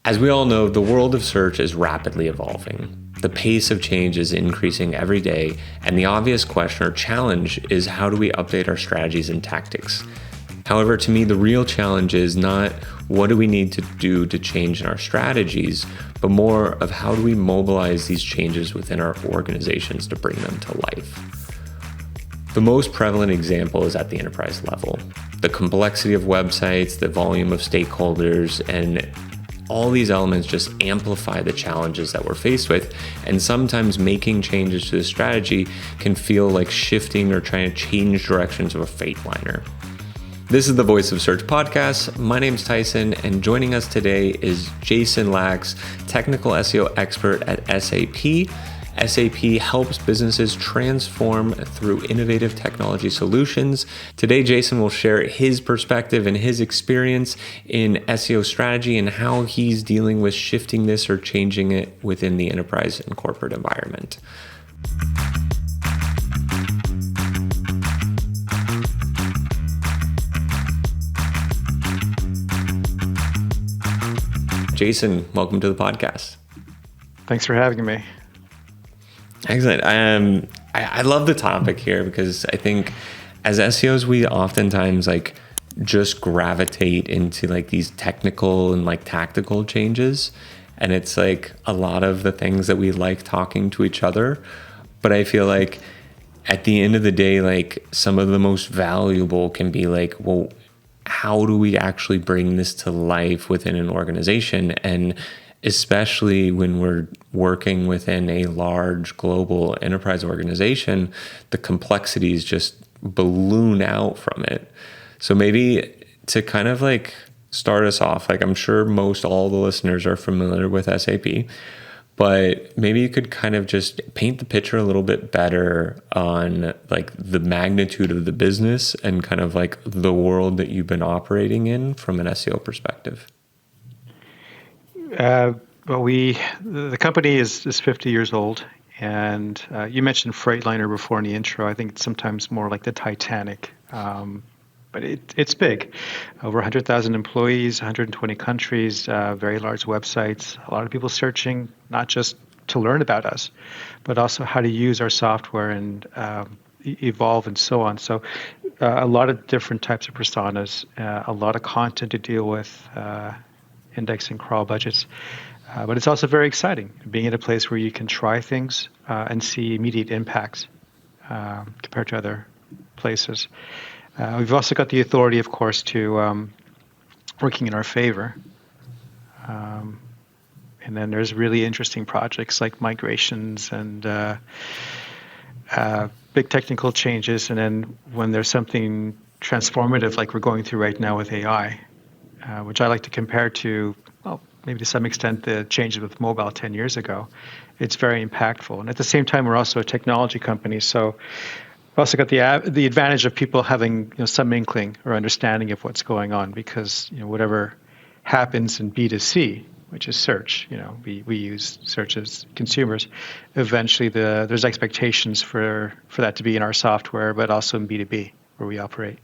As we all know, the world of search is rapidly evolving. The pace of change is increasing every day, and the obvious question or challenge is how do we update our strategies and tactics? However, to me, the real challenge is not what do we need to do to change in our strategies, but more of how do we mobilize these changes within our organizations to bring them to life. The most prevalent example is at the enterprise level. The complexity of websites, the volume of stakeholders, and all these elements just amplify the challenges that we're faced with, and sometimes making changes to the strategy can feel like shifting or trying to change directions of a Freightliner. This is the Voice of Search podcast. My name's Tyson, and joining us today is Jason Lax, technical SEO expert at SAP. SAP helps businesses transform through innovative technology solutions. Today, Jason will share his perspective and his experience in SEO strategy and how he's dealing with shifting this or changing it within the enterprise and corporate environment. Jason, welcome to the podcast. Thanks for having me. Excellent. I love the topic here because I think as SEOs, we oftentimes just gravitate into these technical and tactical changes. And it's a lot of the things that we like talking to each other. But I feel like at the end of the day, some of the most valuable can be well, how do we actually bring this to life within an organization? And especially when we're working within a large global enterprise organization, the complexities just balloon out from it. So maybe to kind of start us off, I'm sure most all the listeners are familiar with SAP, but maybe you could kind of just paint the picture a little bit better on the magnitude of the business and kind of the world that you've been operating in from an SEO perspective. The company is 50 years old, and you mentioned Freightliner before in the intro. I think it's sometimes more like the Titanic, but it's big. Over 100,000 employees, 120 countries, very large websites, a lot of people searching, not just to learn about us, but also how to use our software and evolve and so on. So a lot of different types of personas, a lot of content to deal with, index and crawl budgets. But it's also very exciting being at a place where you can try things and see immediate impacts compared to other places. We've also got the authority, of course, to working in our favor. And then there's really interesting projects like migrations and big technical changes. And then when there's something transformative like we're going through right now with AI, which I like to compare to, well, maybe to some extent, the changes with mobile 10 years ago. It's very impactful. And at the same time, we're also a technology company. So we've also got the advantage of people having some inkling or understanding of what's going on because whatever happens in B2C, which is search, we use search as consumers. Eventually, there's expectations for that to be in our software, but also in B2B where we operate.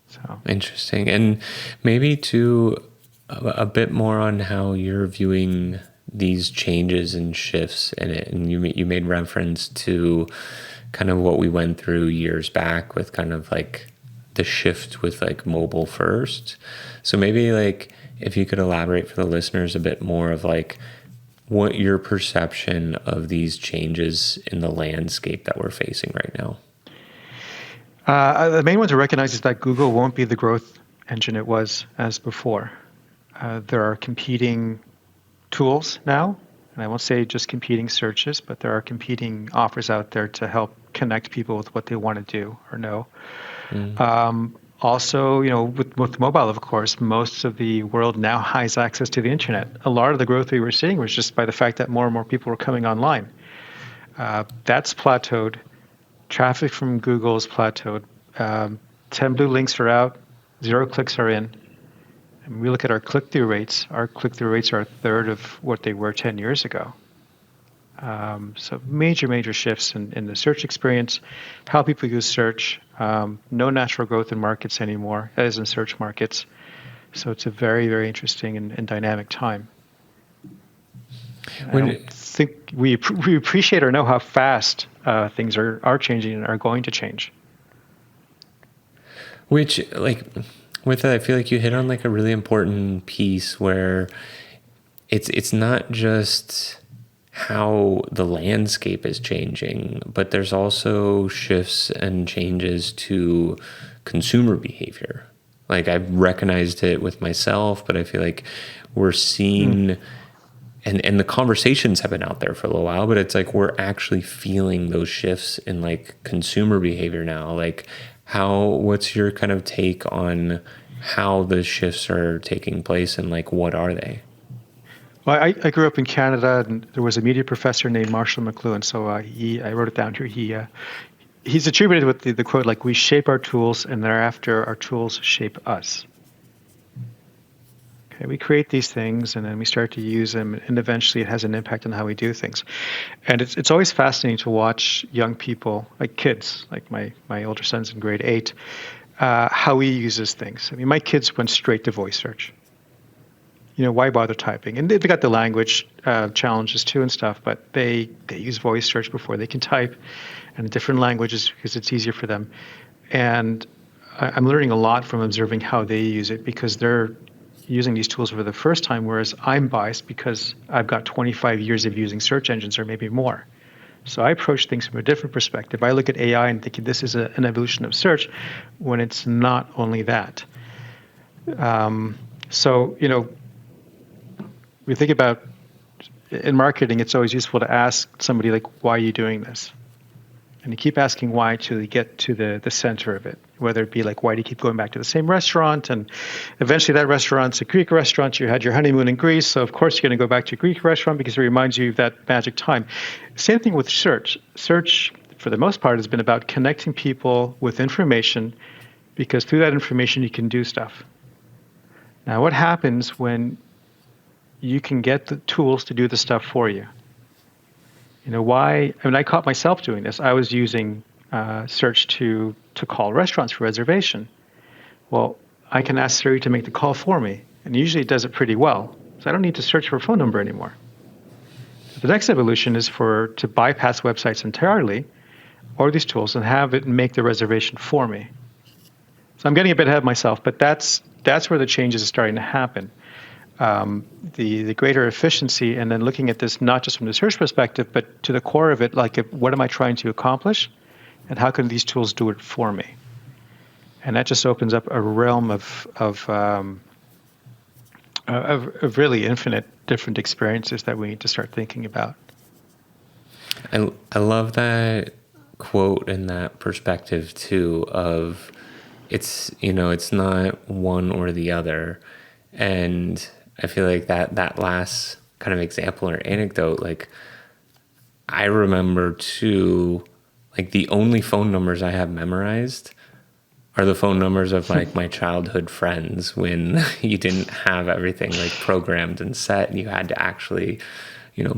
So. Interesting. And maybe to a bit more on how you're viewing these changes and shifts in it. And you made reference to kind of what we went through years back with kind of the shift with mobile first. So maybe if you could elaborate for the listeners a bit more of what your perception of these changes in the landscape that we're facing right now. The main one to recognize is that Google won't be the growth engine it was as before. There are competing tools now, and I won't say just competing searches, but there are competing offers out there to help connect people with what they want to do or know. Also, with mobile, of course, most of the world now has access to the internet. A lot of the growth we were seeing was just by the fact that more and more people were coming online. That's plateaued. Traffic from Google is plateaued. 10 blue links are out, 0 clicks are in. And we look at our click-through rates. Our click-through rates are a third of what they were 10 years ago. So major shifts in the search experience, how people use search. No natural growth in markets anymore, as in search markets. So it's a very, very interesting and dynamic time. I When, don't think we appreciate or know how fast things are changing and are going to change. which, like, with that, I feel like you hit on like a really important piece where it's not just how the landscape is changing, but there's also shifts and changes to consumer behavior. Like I've recognized it with myself, but I feel like we're seeing and the conversations have been out there for a little while, but it's like we're actually feeling those shifts in like consumer behavior now. Like what's your kind of take on how the shifts are taking place and like what are they? Well, I grew up in Canada, and there was a media professor named Marshall McLuhan. So I wrote it down here. He's attributed with the quote, like, we shape our tools and thereafter our tools shape us. Okay, we create these things and then we start to use them, and eventually it has an impact on how we do things. And it's always fascinating to watch young people, like kids, like my older son's in grade 8, how he uses things. I mean, my kids went straight to voice search. Why bother typing? And they've got the language challenges too and stuff, but they use voice search before they can type, and in different languages because it's easier for them. And I'm learning a lot from observing how they use it, because they're using these tools for the first time, whereas I'm biased because I've got 25 years of using search engines or maybe more. So I approach things from a different perspective. I look at AI and think this is an evolution of search, when it's not only that. So, we think about in marketing, it's always useful to ask somebody, like, why are you doing this? And you keep asking why till you get to the center of it, whether it be like, why do you keep going back to the same restaurant? And eventually that restaurant's a Greek restaurant. You had your honeymoon in Greece, so of course you're going to go back to a Greek restaurant because it reminds you of that magic time. Same thing with search. Search, for the most part, has been about connecting people with information, because through that information you can do stuff. Now, what happens when you can get the tools to do the stuff for you? Why? I mean, I caught myself doing this. I was using search to call restaurants for reservation. Well, I can ask Siri to make the call for me, and usually it does it pretty well. So I don't need to search for a phone number anymore. The next evolution is to bypass websites entirely, or these tools, and have it make the reservation for me. So I'm getting a bit ahead of myself, but that's where the changes are starting to happen. The greater efficiency, and then looking at this not just from the search perspective, but to the core of it, like, what am I trying to accomplish, and how can these tools do it for me? And that just opens up a realm of really infinite different experiences that we need to start thinking about. I love that quote and that perspective too, of it's not one or the other. And I feel like that last kind of example or anecdote, like, I remember too, like, the only phone numbers I have memorized are the phone numbers of like my childhood friends, when you didn't have everything like programmed and set and you had to actually,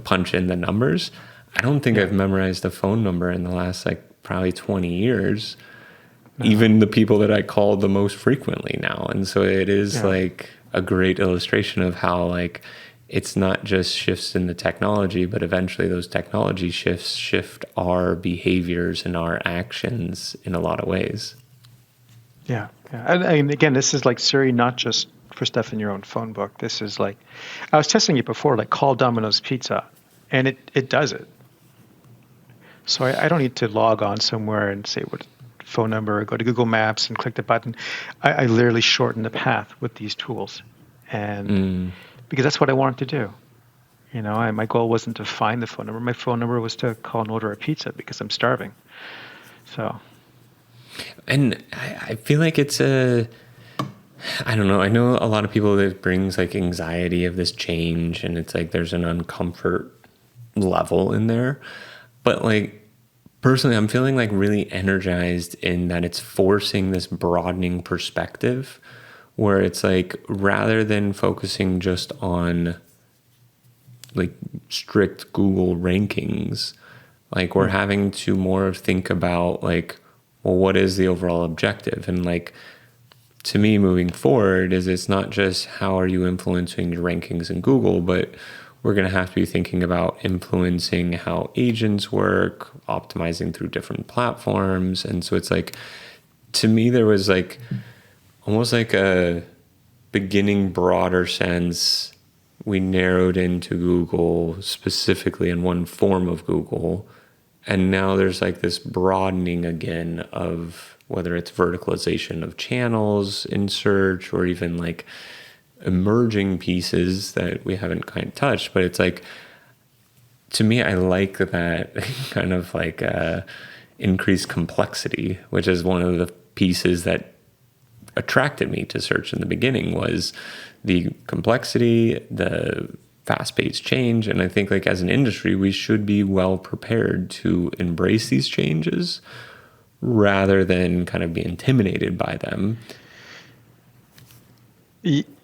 punch in the numbers. I don't think I've memorized a phone number in the last like probably 20 years, even the people that I call the most frequently now. And so it is like a great illustration of how, like, it's not just shifts in the technology, but eventually those technology shifts shift our behaviors and our actions in a lot of ways. Yeah. And again, this is like Siri, not just for stuff in your own phone book. This is like, I was testing it before, like, call Domino's Pizza, and it does it. So I don't need to log on somewhere and say what phone number, or go to Google Maps and click the button. I literally shorten the path with these tools, and because that's what I wanted to do. My goal wasn't to find the phone number. My phone number was to call and order a pizza because I'm starving. So, and I feel like it's I don't know. I know a lot of people that brings like anxiety of this change, and it's like there's an uncomfort level in there. But like, personally, I'm feeling like really energized in that it's forcing this broadening perspective, where it's like, rather than focusing just on like strict Google rankings, like, we're having to more think about like, well, what is the overall objective? And like, to me moving forward is it's not just how are you influencing your rankings in Google, but we're going to have to be thinking about influencing how agents work, optimizing through different platforms. And so it's like, to me, there was like almost like a beginning broader sense. We narrowed into Google specifically in one form of Google. And now there's like this broadening again of whether it's verticalization of channels in search or even like emerging pieces that we haven't kind of touched. But it's like, to me, I like that kind of like increased complexity, which is one of the pieces that attracted me to search in the beginning, was the complexity, the fast-paced change. And I think like as an industry, we should be well prepared to embrace these changes rather than kind of be intimidated by them.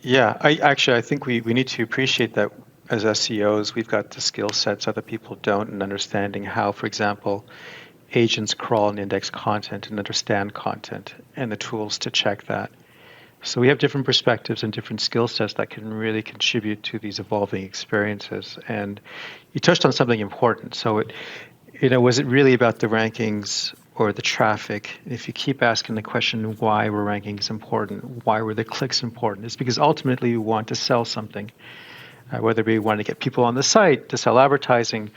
Yeah, I think we need to appreciate that as SEOs, we've got the skill sets other people don't, and understanding how, for example, agents crawl and index content and understand content and the tools to check that. So we have different perspectives and different skill sets that can really contribute to these evolving experiences. And you touched on something important. So was it really about the rankings or the traffic? If you keep asking the question, why were rankings important? Why were the clicks important? It's because ultimately we want to sell something, whether we want to get people on the site to sell advertising,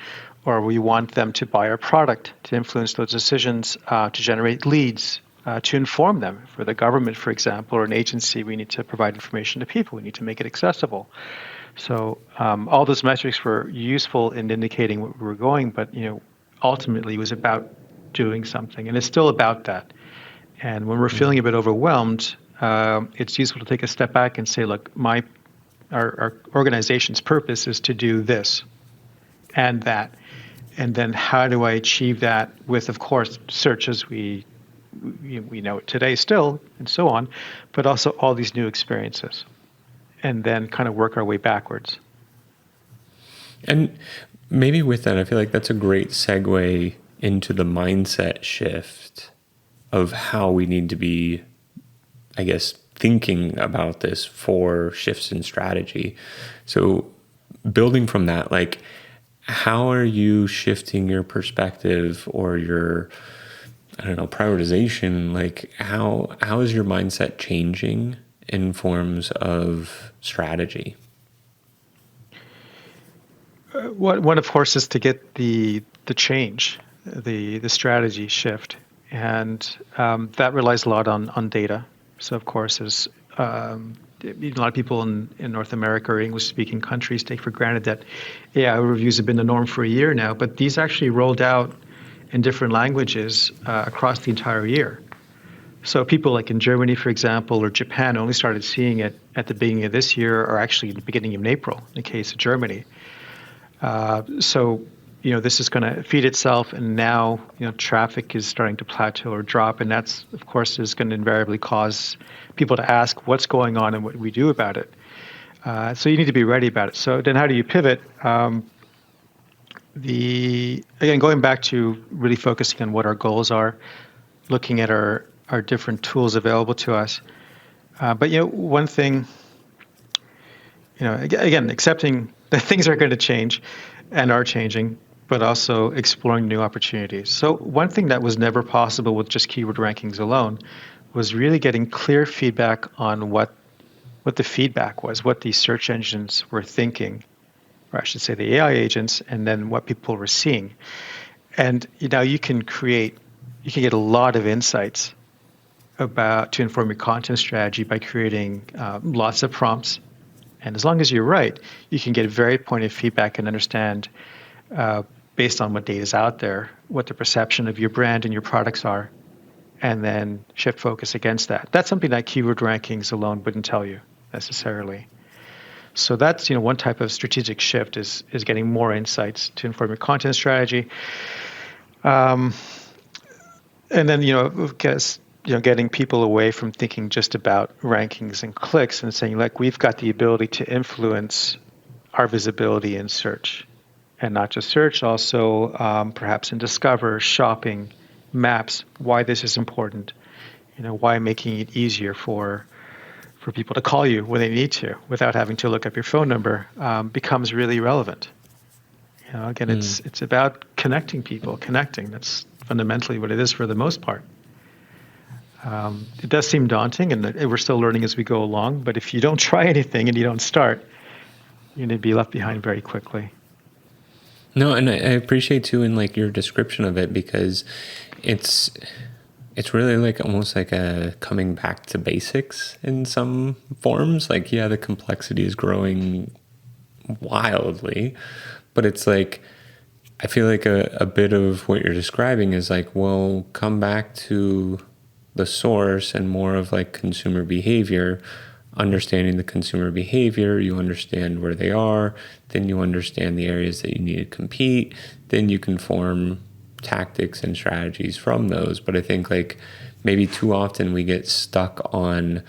or we want them to buy our product, to influence those decisions, to generate leads, to inform them. For the government, for example, or an agency, we need to provide information to people. We need to make it accessible. So all those metrics were useful in indicating where we were going, but ultimately it was about doing something, and it's still about that. And when we're feeling a bit overwhelmed, it's useful to take a step back and say, look, our organization's purpose is to do this and that. And then how do I achieve that with, of course, search as we know it today still, and so on, but also all these new experiences, and then kind of work our way backwards. And maybe with that, I feel like that's a great segue into the mindset shift of how we need to be, I guess, thinking about this for shifts in strategy. So building from that, like, how are you shifting your perspective or your, I don't know, prioritization? Like, how is your mindset changing in forms of strategy? One, of course, is to get the change, the strategy shift, and that relies a lot on data. So, of course, as a lot of people in North America or English-speaking countries take for granted that AI reviews have been the norm for a year now, but these actually rolled out in different languages across the entire year. So people like in Germany, for example, or Japan only started seeing it at the beginning of this year, or actually at the beginning of April, in the case of Germany. So this is going to feed itself, and now traffic is starting to plateau or drop, and that's, of course, is going to invariably cause people to ask what's going on and what we do about it. So you need to be ready about it. So then how do you pivot? Again, going back to really focusing on what our goals are, looking at our different tools available to us. But one thing, again, accepting that things are going to change and are changing, but also exploring new opportunities. So one thing that was never possible with just keyword rankings alone was really getting clear feedback on what the feedback was, what these search engines were thinking, or I should say the AI agents, and then what people were seeing. And you can get a lot of insights to inform your content strategy by creating lots of prompts. And as long as you're right, you can get very pointed feedback and understand, based on what data is out there, what the perception of your brand and your products are, and then shift focus against that. That's something that keyword rankings alone wouldn't tell you necessarily. So that's one type of strategic shift is getting more insights to inform your content strategy, and then getting people away from thinking just about rankings and clicks and saying, like, we've got the ability to influence our visibility in search, and not just search, also perhaps in Discover, shopping, maps. Why this is important, why making it easier for for people to call you when they need to without having to look up your phone number becomes really relevant. Again, it's about connecting people, That's fundamentally what it is for the most part. It does seem daunting, and we're still learning as we go along. But if you don't try anything and you don't start, you're going to be left behind very quickly. No, and I appreciate too in like your description of it, because it's really like almost like a coming back to basics in some forms. Like, yeah, the complexity is growing wildly, but it's like, I feel like a bit of what you're describing is like, well, come back to the source and more of like consumer behavior, understanding the consumer behavior, you understand where they are, then you understand the areas that you need to compete, then you can form tactics and strategies from those. But I think like maybe too often we get stuck on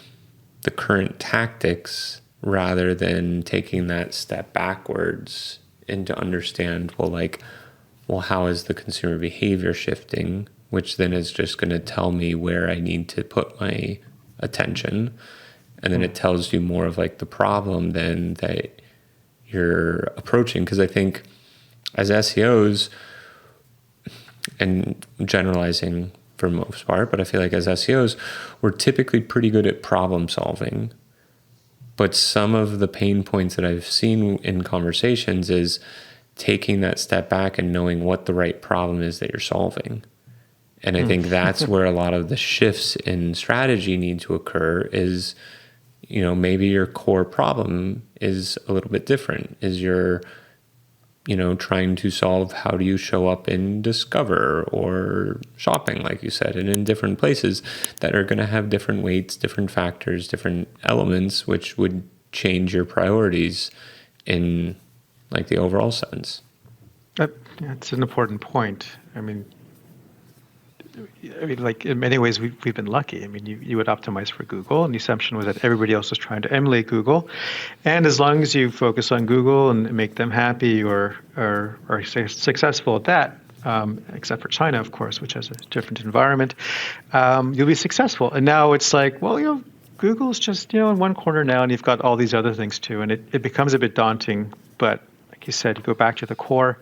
the current tactics rather than taking that step backwards and to understand, well, how is the consumer behavior shifting, which then is just going to tell me where I need to put my attention. And then it tells you more of like the problem then that you're approaching. Because I think as SEOs, and generalizing for the most part, but I feel like as SEOs, we're typically pretty good at problem solving. But some of the pain points that I've seen in conversations is taking that step back and knowing what the right problem is that you're solving. And I think that's where a lot of the shifts in strategy need to occur is, maybe your core problem is a little bit different, is you're, trying to solve how do you show up in Discover or shopping, like you said, and in different places that are going to have different weights, different factors, different elements, which would change your priorities in like the overall sense. That's an important point. I mean, like in many ways, we've been lucky. I mean, you would optimize for Google, and the assumption was that everybody else was trying to emulate Google. And as long as you focus on Google and make them happy or are successful at that, except for China, of course, which has a different environment, you'll be successful. And now it's like, well, Google's just, in one corner now, and you've got all these other things too. And it becomes a bit daunting. But like you said, you go back to the core.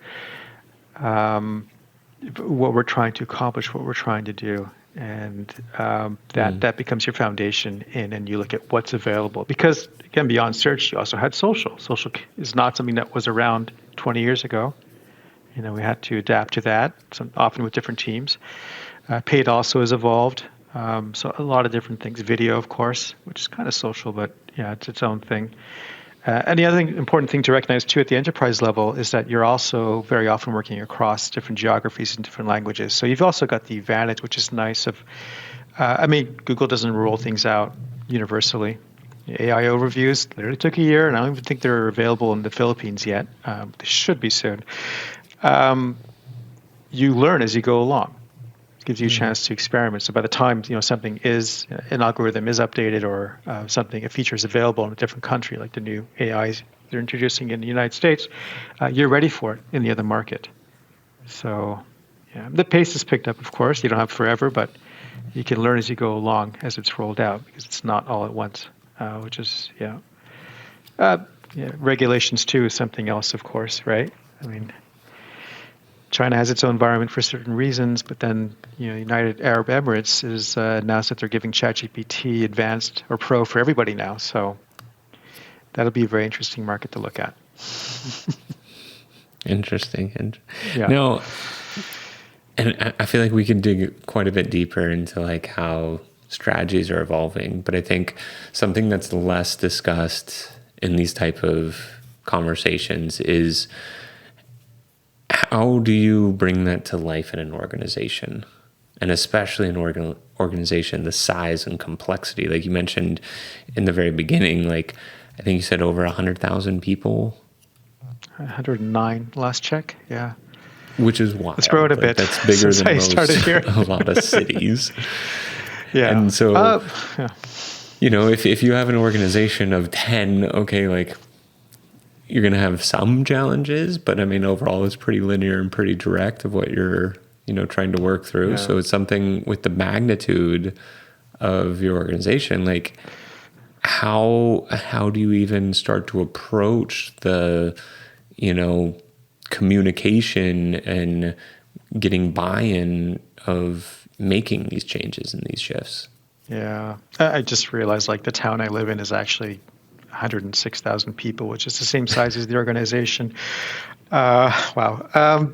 What we're trying to accomplish, what we're trying to do, and that becomes your foundation. And you look at what's available. Because again, beyond search, you also had social. Social is not something that was around 20 years ago. We had to adapt to that, often with different teams. Paid also has evolved. So a lot of different things. Video, of course, which is kind of social, but yeah, it's its own thing. And the other important thing to recognize, too, at the enterprise level is that you're also very often working across different geographies and different languages. So you've also got the advantage, which is nice, of, Google doesn't roll things out universally. AI overviews literally took a year, and I don't even think they're available in the Philippines yet. They should be soon. You learn as you go along. It gives you a chance to experiment. So by the time something is an algorithm is updated or a feature is available in a different country, like the new AIs they're introducing in the United States, you're ready for it in the other market. So yeah, the pace is picked up, of course. You don't have forever, but you can learn as you go along as it's rolled out because it's not all at once, which is regulations too is something else, of course, right? I mean, China has its own environment for certain reasons, but then United Arab Emirates is announced that they're giving ChatGPT Advanced or Pro for everybody now. So that'll be a very interesting market to look at. Interesting. Yeah. No, and I feel like we could dig quite a bit deeper into like how strategies are evolving, but I think something that's less discussed in these type of conversations is how do you bring that to life in an organization, and especially an organization the size and complexity, like you mentioned in the very beginning, like I think you said over 100,000 people. 109 last check, yeah. Which is wild. Let's grow it a bit. That's bigger than most, a lot of cities. Yeah. And so, if you have an organization of 10, okay, like you're going to have some challenges, but I mean, overall it's pretty linear and pretty direct of what you're, trying to work through. Yeah. So it's something with the magnitude of your organization, like how do you even start to approach the, communication and getting buy-in of making these changes and these shifts? Yeah, I just realized like the town I live in is actually 106,000 people, which is the same size as the organization. Wow.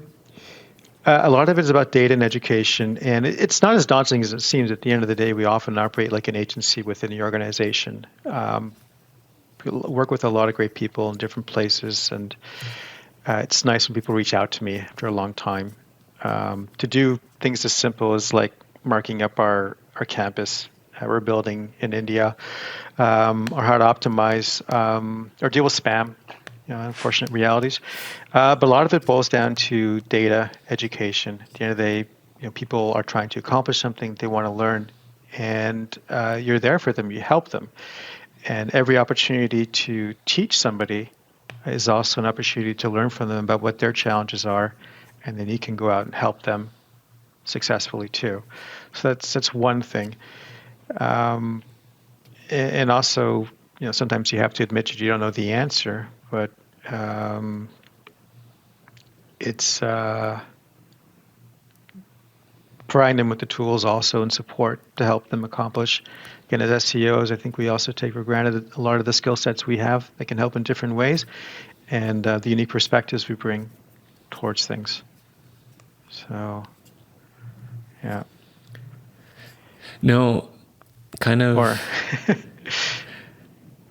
A lot of it is about data and education, and it's not as daunting as it seems. At the end of the day, we often operate like an agency within the organization. We work with a lot of great people in different places, and it's nice when people reach out to me after a long time to do things as simple as like marking up our campus we're building in India, or how to optimize or deal with spam, unfortunate realities. But a lot of it boils down to data education. At the end of the day, people are trying to accomplish something, they want to learn, and you're there for them, you help them. And every opportunity to teach somebody is also an opportunity to learn from them about what their challenges are, and then you can go out and help them successfully too. So that's one thing. And also, sometimes you have to admit that you don't know the answer, but it's providing them with the tools also and support to help them accomplish. Again, as SEOs, I think we also take for granted a lot of the skill sets we have that can help in different ways, and the unique perspectives we bring towards things. So, yeah. No, kind of.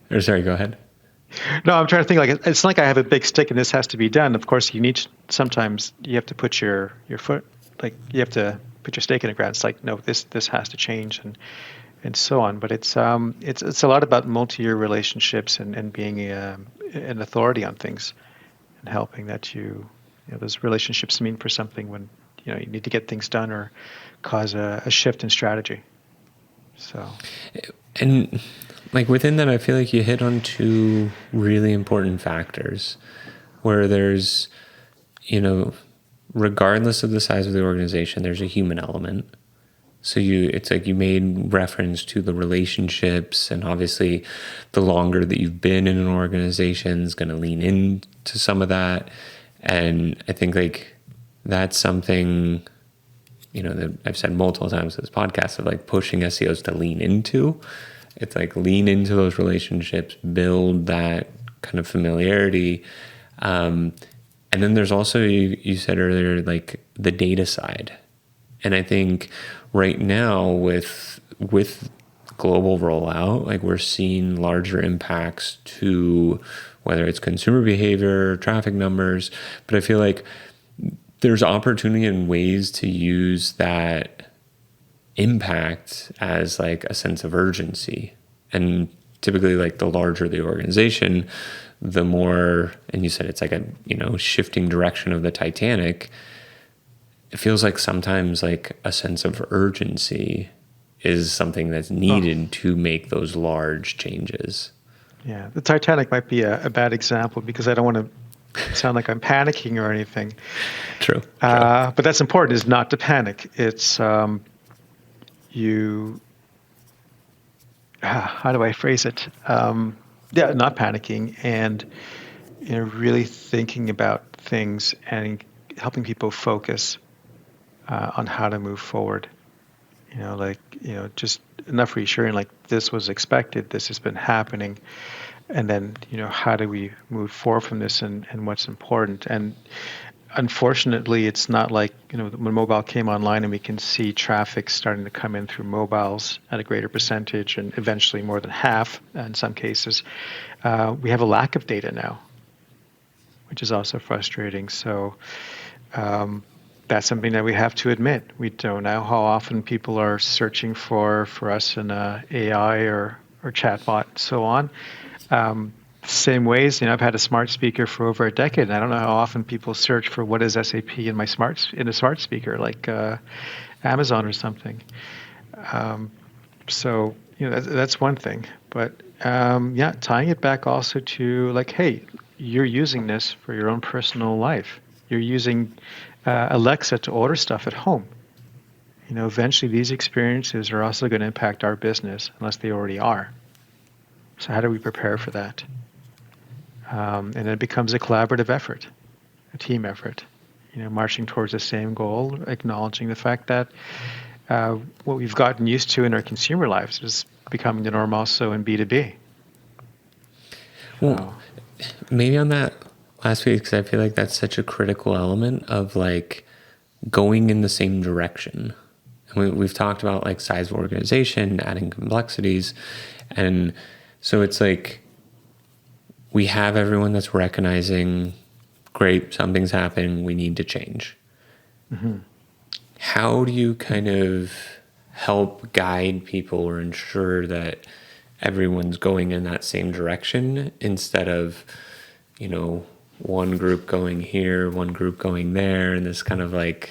Or sorry, go ahead. No, I'm trying to think. Like it's like I have a big stick and this has to be done. Of course, sometimes you have to put your foot, like you have to put your stake in the ground. It's like, no, this has to change, and so on. But it's a lot about multi-year relationships and being an authority on things and helping that those relationships mean for something when you need to get things done or cause a shift in strategy. So, and like within that, I feel like you hit on two really important factors where there's, regardless of the size of the organization, there's a human element. So it's like you made reference to the relationships, and obviously the longer that you've been in an organization is going to lean into some of that. And I think like that's something, that I've said multiple times in this podcast of like pushing SEOs to lean into. It's like lean into those relationships, build that kind of familiarity. And then there's also, you said earlier, like the data side. And I think right now with global rollout, like we're seeing larger impacts to whether it's consumer behavior, traffic numbers, but I feel like there's opportunity and ways to use that impact as like a sense of urgency. And typically like the larger the organization, the more, and you said it's like a, shifting direction of the Titanic. It feels like sometimes like a sense of urgency is something that's needed to make those large changes. Yeah, the Titanic might be a bad example because I don't want to sound like I'm panicking or anything. True. But that's important, is not to panic. It's how do I phrase it? Not panicking and really thinking about things and helping people focus on how to move forward. Just enough reassuring, like this was expected, this has been happening, and then how do we move forward from this and what's important. And unfortunately, it's not like when mobile came online and we can see traffic starting to come in through mobiles at a greater percentage and eventually more than half in some cases. We have a lack of data now, which is also frustrating. So that's something that we have to admit. We don't know how often people are searching for us in AI or chatbot and so on. Same ways, I've had a smart speaker for over a decade, and I don't know how often people search for what is SAP in a smart speaker, like Amazon or something. So that's one thing. But tying it back also to like, hey, you're using this for your own personal life. You're using Alexa to order stuff at home. Eventually these experiences are also going to impact our business unless they already are. So how do we prepare for that? And it becomes a collaborative effort, a team effort, marching towards the same goal, acknowledging the fact that what we've gotten used to in our consumer lives is becoming the norm also in B2B. Well, maybe on that last week, because I feel like that's such a critical element of like going in the same direction. And we've talked about like size of organization, adding complexities. And so it's like we have everyone that's recognizing, great, something's happening, we need to change. Mm-hmm. How do you kind of help guide people or ensure that everyone's going in that same direction instead of, one group going here, one group going there, and this kind of like,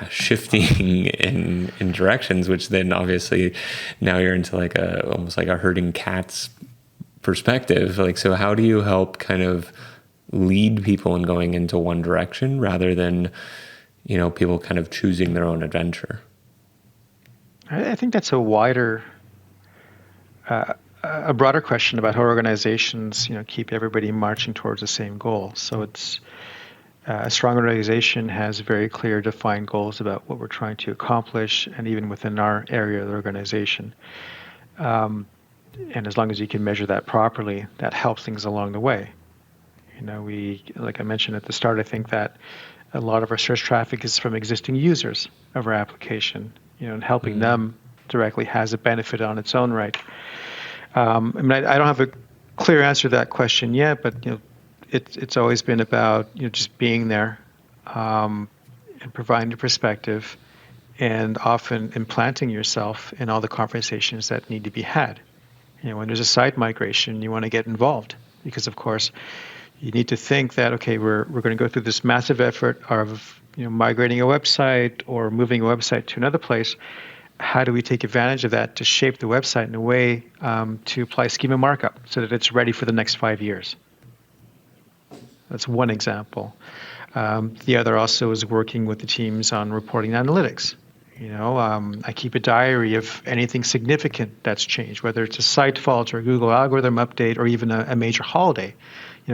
shifting in directions, which then obviously now you're into like almost like a herding cats perspective. Like, so how do you help kind of lead people in going into one direction rather than, people kind of choosing their own adventure? I think that's a wider, a broader question about how organizations, keep everybody marching towards the same goal. So it's a strong organization has very clear, defined goals about what we're trying to accomplish, and even within our area of the organization. And as long as you can measure that properly, that helps things along the way. Like I mentioned at the start, I think that a lot of our search traffic is from existing users of our application, and helping them directly has a benefit on its own right. I don't have a clear answer to that question yet, but it's always been about just being there and providing a perspective, and often implanting yourself in all the conversations that need to be had. When there's a site migration, you want to get involved because, of course, you need to think that, okay, we're going to go through this massive effort of migrating a website or moving a website to another place. How do we take advantage of that to shape the website in a way to apply schema markup so that it's ready for the next 5 years? That's one example. The other also is working with the teams on reporting analytics. I keep a diary of anything significant that's changed, whether it's a site fault or a Google algorithm update or even a major holiday.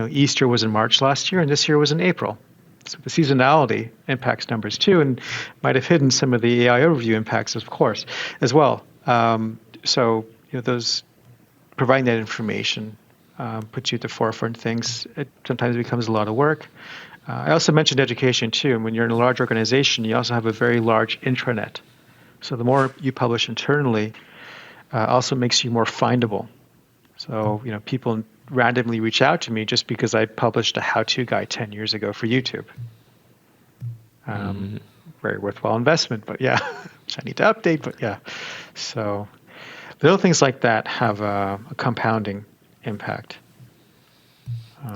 Easter was in March last year, and this year was in April. So the seasonality impacts numbers too, and might have hidden some of the AI overview impacts, of course, as well. So those providing that information puts you at the forefront of things. It sometimes becomes a lot of work. I also mentioned education too. And when you're in a large organization, you also have a very large intranet. So the more you publish internally also makes you more findable. So people randomly reach out to me just because I published a how-to guide 10 years ago for YouTube. Very worthwhile investment, but yeah, which I need to update, but yeah. So little things like that have a compounding impact.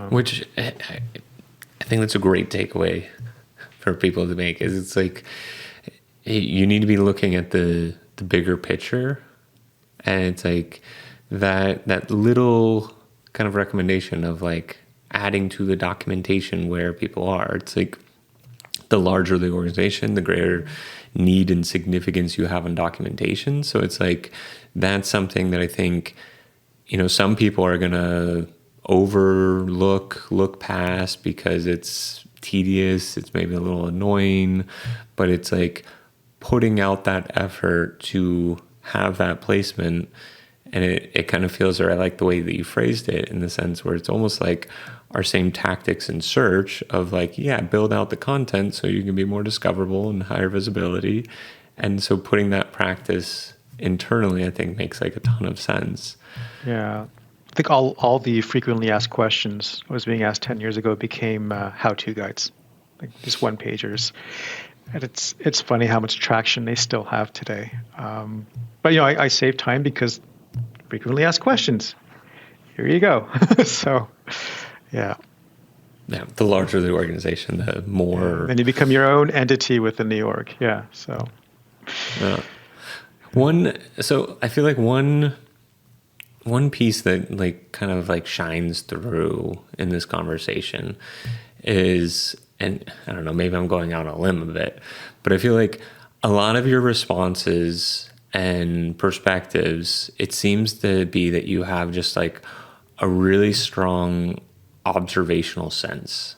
Which I think that's a great takeaway for people to make, is it's like you need to be looking at the bigger picture, and it's like that little kind of recommendation of like adding to the documentation where people are. It's like the larger the organization, the greater need and significance you have on documentation. So it's like that's something that I think some people are gonna look past because it's tedious, it's maybe a little annoying, but it's like putting out that effort to have that placement. And it kind of feels, or I like the way that you phrased it, in the sense where it's almost like our same tactics in search of like, build out the content so you can be more discoverable and higher visibility. And so putting that practice internally, I think, makes like a ton of sense. Yeah. I think all the frequently asked questions I was being asked 10 years ago became how-to guides, like just one-pagers. And it's funny how much traction they still have today. But I save time because frequently asked questions. Here you go. So, yeah. Yeah, the larger the organization, the more. Then you become your own entity within the org. Yeah. So. So I feel like one piece that like kind of like shines through in this conversation is, and I don't know, maybe I'm going out on a limb a bit, but I feel like a lot of your responses and perspectives, it seems to be that you have just like a really strong observational sense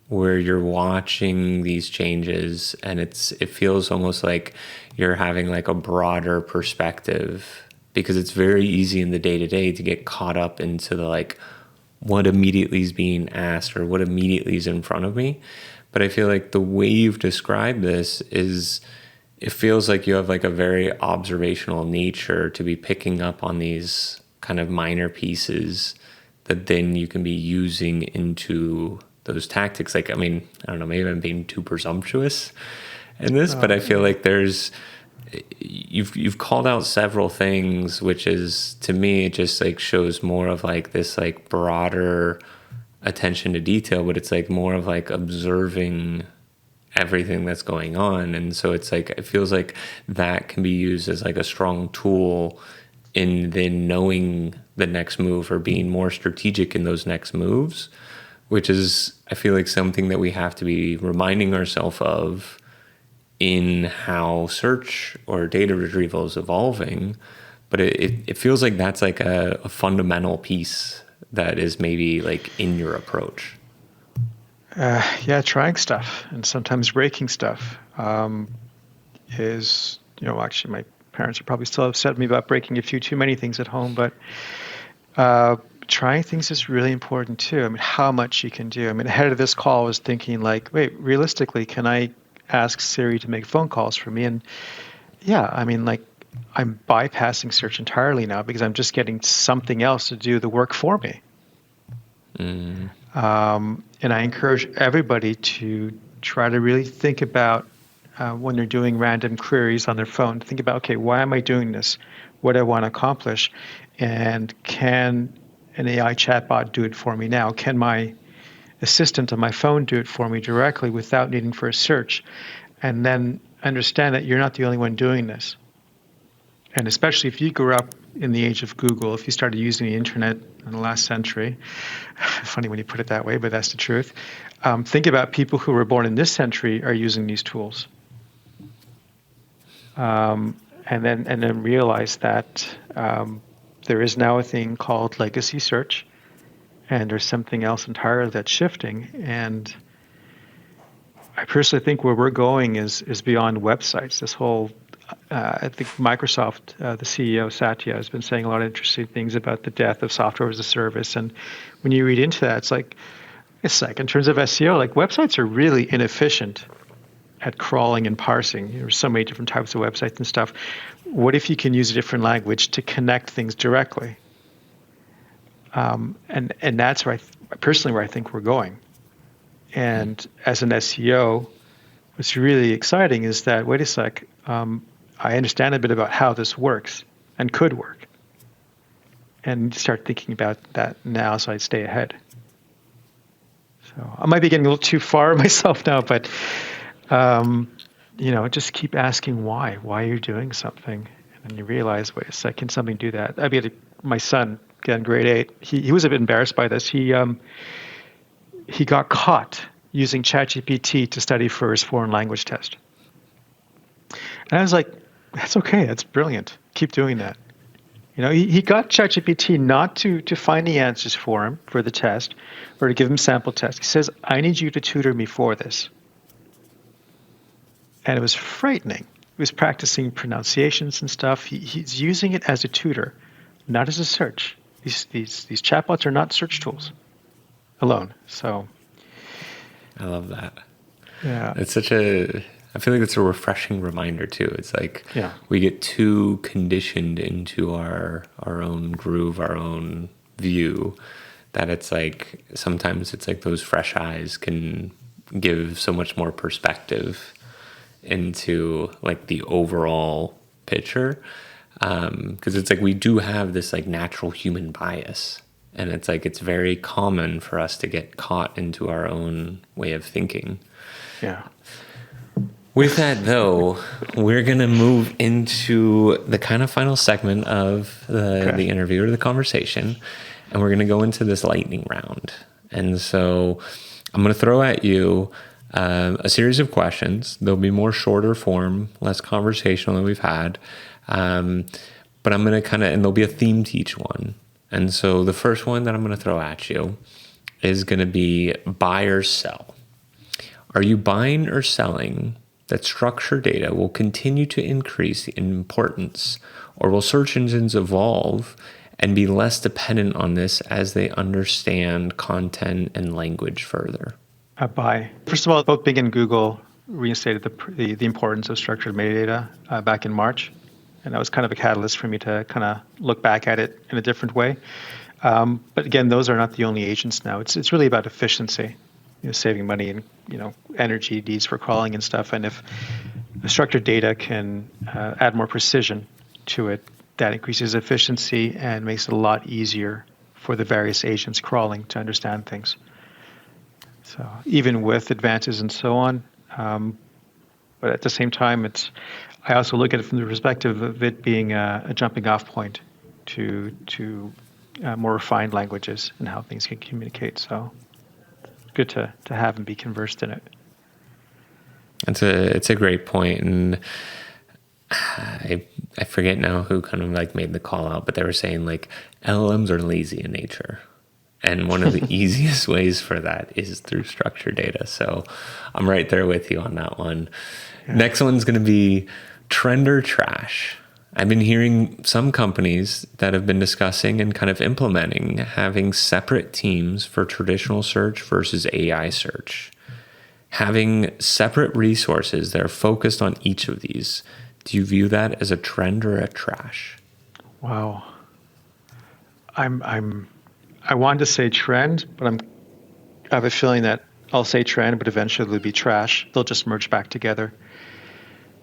where you're watching these changes, and it feels almost like you're having like a broader perspective, because it's very easy in the day-to-day to get caught up into the like what immediately is being asked or what immediately is in front of me. But I feel like the way you've described this is, it feels like you have like a very observational nature to be picking up on these kind of minor pieces that then you can be using into those tactics. Like, I mean, I don't know, maybe I'm being too presumptuous in this, but I feel like you've called out several things, which is, to me, it just like shows more of like this like broader attention to detail, but it's like more of like observing everything that's going on. And so it's like, it feels like that can be used as like a strong tool in then knowing the next move or being more strategic in those next moves, which is, I feel like, something that we have to be reminding ourselves of in how search or data retrieval is evolving. But it feels like that's like a fundamental piece that is maybe like in your approach. Yeah, trying stuff and sometimes breaking stuff is, actually my parents are probably still upset at me about breaking a few too many things at home, but trying things is really important too. I mean, how much you can do. I mean, ahead of this call, I was thinking like, wait, realistically, can I ask Siri to make phone calls for me? And yeah, I mean, like, I'm bypassing search entirely now because I'm just getting something else to do the work for me. And I encourage everybody to try to really think about when they're doing random queries on their phone, think about, okay, why am I doing this? What do I want to accomplish? And can an AI chatbot do it for me now? Can my assistant on my phone do it for me directly without needing for a search? And then understand that you're not the only one doing this. And especially if you grew up in the age of Google, if you started using the internet in the last century, funny when you put it that way, but that's the truth. Think about people who were born in this century are using these tools. And then realize that there is now a thing called legacy search, and there's something else entirely that's shifting. And I personally think where we're going is beyond websites. This whole, I think Microsoft, the CEO Satya, has been saying a lot of interesting things about the death of software as a service. And when you read into that, it's like in terms of SEO, like websites are really inefficient at crawling and parsing. There's so many different types of websites and stuff. What if you can use a different language to connect things directly? And that's where where I think we're going. And as an SEO, what's really exciting is that, wait a sec, I understand a bit about how this works and could work. And start thinking about that now so I stay ahead. So I might be getting a little too far myself now, but just keep asking why you're doing something. And then you realize, wait a sec, can something do that? I mean, my son, again, grade 8, he was a bit embarrassed by this. He got caught using ChatGPT to study for his foreign language test. And I was like, that's okay. That's brilliant. Keep doing that. He got ChatGPT not to find the answers for him for the test or to give him sample tests. He says, I need you to tutor me for this. And it was frightening. He was practicing pronunciations and stuff. He's using it as a tutor, not as a search. These chatbots are not search tools alone. So I love that. Yeah. I feel like it's a refreshing reminder too. It's like we get too conditioned into our own groove, our own view, that it's like sometimes it's like those fresh eyes can give so much more perspective into like the overall picture. Because it's like we do have this like natural human bias, and it's like it's very common for us to get caught into our own way of thinking. Yeah. With that, though, we're going to move into the kind of final segment of the interview or the conversation, and we're going to go into this lightning round. And so I'm going to throw at you a series of questions. They'll be more shorter form, less conversational than we've had. But I'm going to and there'll be a theme to each one. And so the first one that I'm going to throw at you is going to be buy or sell. Are you buying or selling that structured data will continue to increase in importance, or will search engines evolve and be less dependent on this as they understand content and language further? Buy. First of all, both Bing and Google reinstated the importance of structured metadata back in March. And that was kind of a catalyst for me to kind of look back at it in a different way. But again, those are not the only agents now. It's really about efficiency, saving money and energy needs for crawling and stuff. And if the structured data can add more precision to it, that increases efficiency and makes it a lot easier for the various agents crawling to understand things. So even with advances and so on, but at the same time, I also look at it from the perspective of it being a jumping off point to more refined languages and how things can communicate. So good to have and be conversed in it. It's a great point. And I forget now who kind of made the call out, but they were saying LLMs are lazy in nature. And one of the easiest ways for that is through structured data. So I'm right there with you on that one. Yeah. Next one's going to be trend or trash. I've been hearing some companies that have been discussing and kind of implementing having separate teams for traditional search versus AI search. Having separate resources that are focused on each of these. Do you view that as a trend or a trash? Wow. I wanted to say trend, but I have a feeling that I'll say trend, but eventually it'll be trash. They'll just merge back together.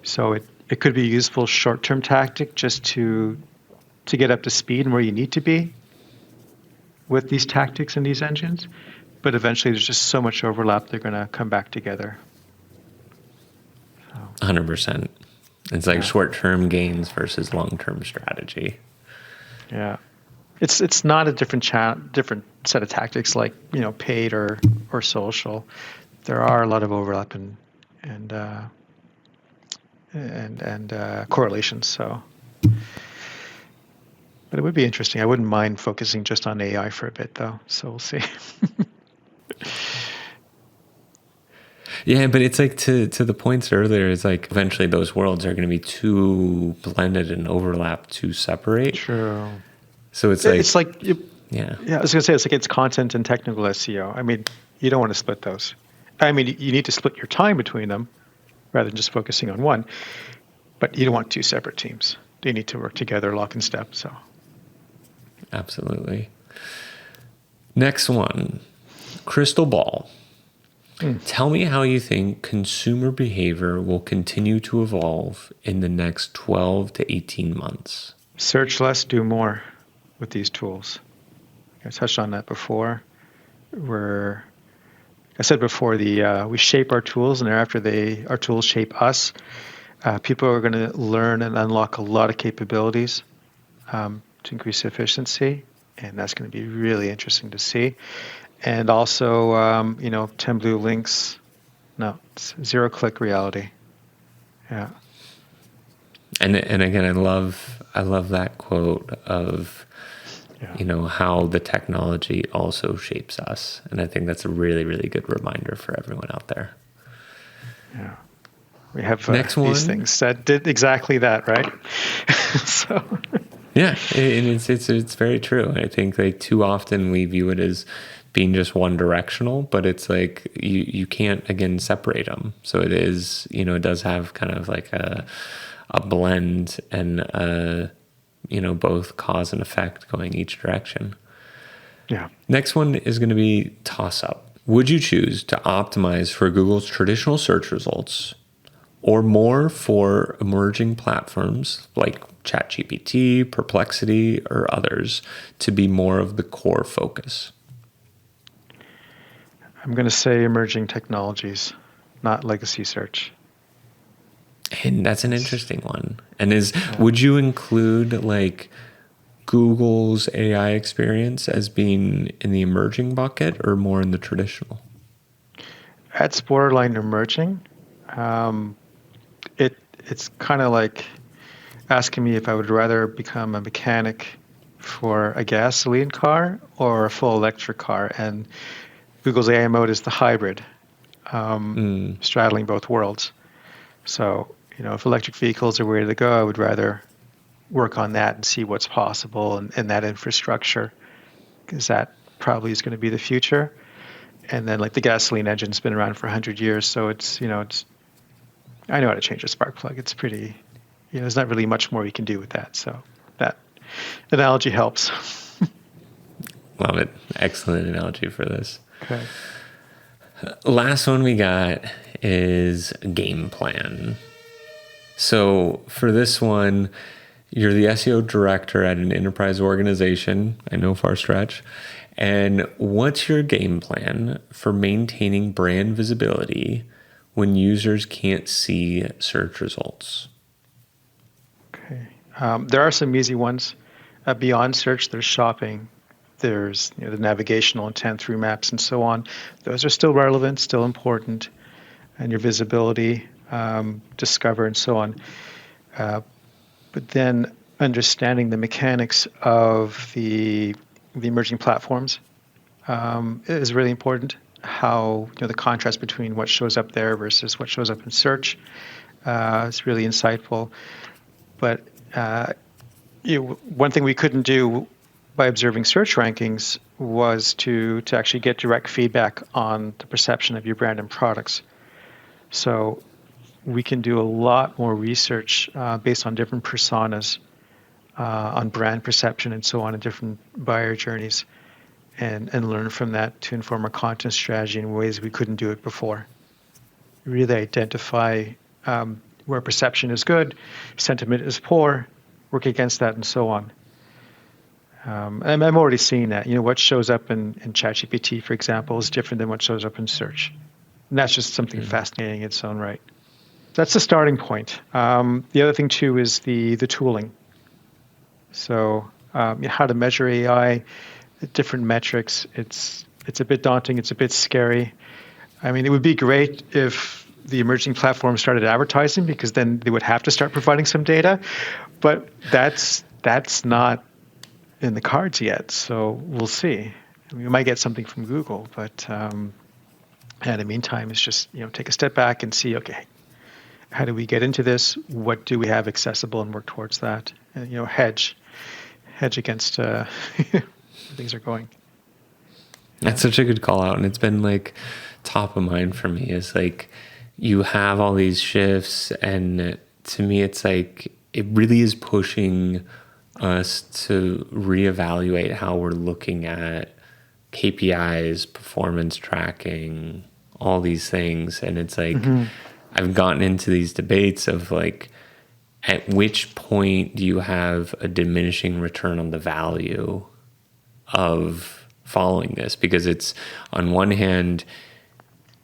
So it could be a useful short-term tactic just to get up to speed and where you need to be with these tactics and these engines. But eventually there's just so much overlap, they're going to come back together. 100%. It's short-term gains versus long-term strategy. Yeah. It's not a different set of tactics like paid or social. There are a lot of overlap and correlations. So, but it would be interesting. I wouldn't mind focusing just on AI for a bit, though. So we'll see. Yeah, but it's to the points earlier. It's eventually those worlds are going to be too blended and overlap to separate. True. So I was going to say it's content and technical SEO. I mean, you don't want to split those. I mean, you need to split your time between them rather than just focusing on one. But you don't want two separate teams. They need to work together, lock and step. So, absolutely. Next one, crystal ball. Tell me how you think consumer behavior will continue to evolve in the next 12 to 18 months. Search less, do more with these tools. I touched on that before. I said before, we shape our tools, and thereafter our tools shape us. People are going to learn and unlock a lot of capabilities to increase efficiency, and that's going to be really interesting to see. And also, 10 blue links. No, it's zero-click reality. Yeah. And again, I love that quote of, how the technology also shapes us. And I think that's a really, really good reminder for everyone out there. Yeah. We have these things that did exactly that, right? So. Yeah, and it's very true. I think too often we view it as being just one directional, but it's you can't again separate them. So it is, it does have kind of a blend and both cause and effect going each direction. Yeah. Next one is going to be toss up. Would you choose to optimize for Google's traditional search results or more for emerging platforms like ChatGPT, Perplexity, or others to be more of the core focus? I'm going to say emerging technologies, not legacy search. And that's an interesting one. And would you include Google's AI experience as being in the emerging bucket or more in the traditional? That's borderline emerging. It's kind of asking me if I would rather become a mechanic for a gasoline car or a full electric car. And Google's AI mode is the hybrid, straddling both worlds. So, if electric vehicles are where to go, I would rather work on that and see what's possible and that infrastructure, because that probably is going to be the future. And then, like, the gasoline engine's been around for 100 years, so I know how to change a spark plug. It's pretty, there's not really much more you can do with that. So that analogy helps. Love it. Excellent analogy for this. Okay. Last one we got is game plan. So for this one, you're the SEO director at an enterprise organization. I know, far stretch. And what's your game plan for maintaining brand visibility when users can't see search results? Okay. There are some easy ones. Beyond search, there's shopping. There's the navigational intent through maps and so on. Those are still relevant, still important. And your visibility, discover, and so on. But then understanding the mechanics of the emerging platforms is really important. How the contrast between what shows up there versus what shows up in search is really insightful. But one thing we couldn't do by observing search rankings was to actually get direct feedback on the perception of your brand and products. So we can do a lot more research based on different personas, on brand perception and so on, and different buyer journeys, and learn from that to inform our content strategy in ways we couldn't do it before. Really identify where perception is good, sentiment is poor, work against that, and so on. And I'm already seeing that. What shows up in ChatGPT, for example, is different than what shows up in search. And that's just something fascinating in its own right. That's the starting point. The other thing, too, is the tooling. So how to measure AI, different metrics. It's a bit daunting. It's a bit scary. I mean, it would be great if the emerging platforms started advertising, because then they would have to start providing some data. But that's not in the cards yet. So we'll see. I mean, we might get something from Google, but in the meantime, it's just take a step back and see, okay, how do we get into this? What do we have accessible and work towards that? And, hedge against where things are going. That's such a good call out. And it's been like top of mind for me, is like you have all these shifts, and to me, it's like it really is pushing us to reevaluate how we're looking at KPIs, performance tracking, all these things. And it's like, I've gotten into these debates of like, at which point do you have a diminishing return on the value of following this? Because it's, on one hand,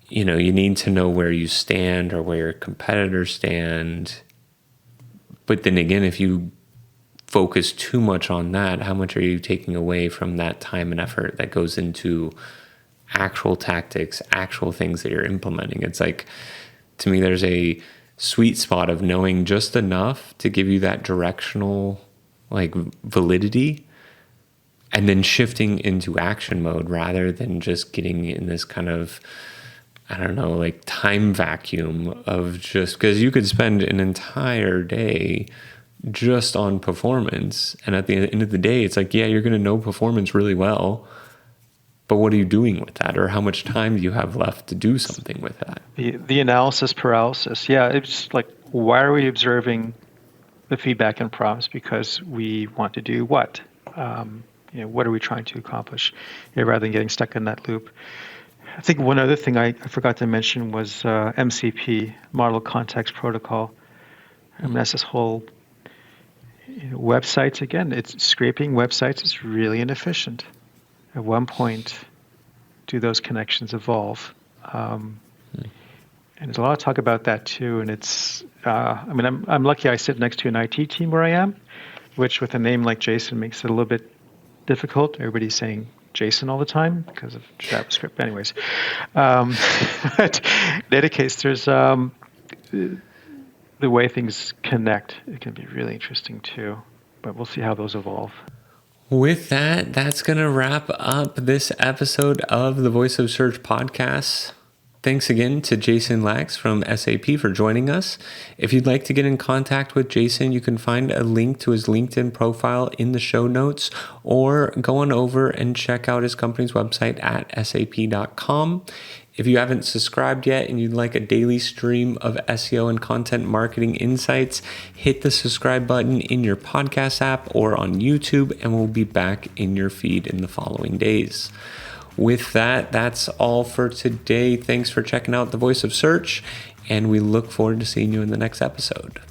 you need to know where you stand or where your competitors stand. But then again, if you focus too much on that, how much are you taking away from that time and effort that goes into actual tactics, actual things that you're implementing? It's like, to me, there's a sweet spot of knowing just enough to give you that directional like validity, and then shifting into action mode rather than just getting in this kind of, I don't know, like time vacuum of just, because you could spend an entire day just on performance, and at the end of the day, it's like, yeah, you're going to know performance really well, but what are you doing with that? Or how much time do you have left to do something with that? The analysis paralysis. Yeah, it's like, why are we observing the feedback and prompts? Because we want to do what? What are we trying to accomplish? Rather than getting stuck in that loop. I think one other thing I forgot to mention was MCP, Model Context Protocol. I mean, that's this whole websites, again, it's scraping websites is really inefficient. At one point, do those connections evolve? And there's a lot of talk about that too. And it's, I'm lucky I sit next to an IT team where I am, which with a name like Jason makes it a little bit difficult. Everybody's saying Jason all the time because of JavaScript. Anyways, but in any case, there's the way things connect, it can be really interesting too. But we'll see how those evolve. With that, that's going to wrap up this episode of the Voice of Search podcast. Thanks again to Jason Lax from SAP for joining us. If you'd like to get in contact with Jason, you can find a link to his LinkedIn profile in the show notes, or go on over and check out his company's website at sap.com. If you haven't subscribed yet and you'd like a daily stream of SEO and content marketing insights, hit the subscribe button in your podcast app or on YouTube, and we'll be back in your feed in the following days. With that, that's all for today. Thanks for checking out The Voice of Search, and we look forward to seeing you in the next episode.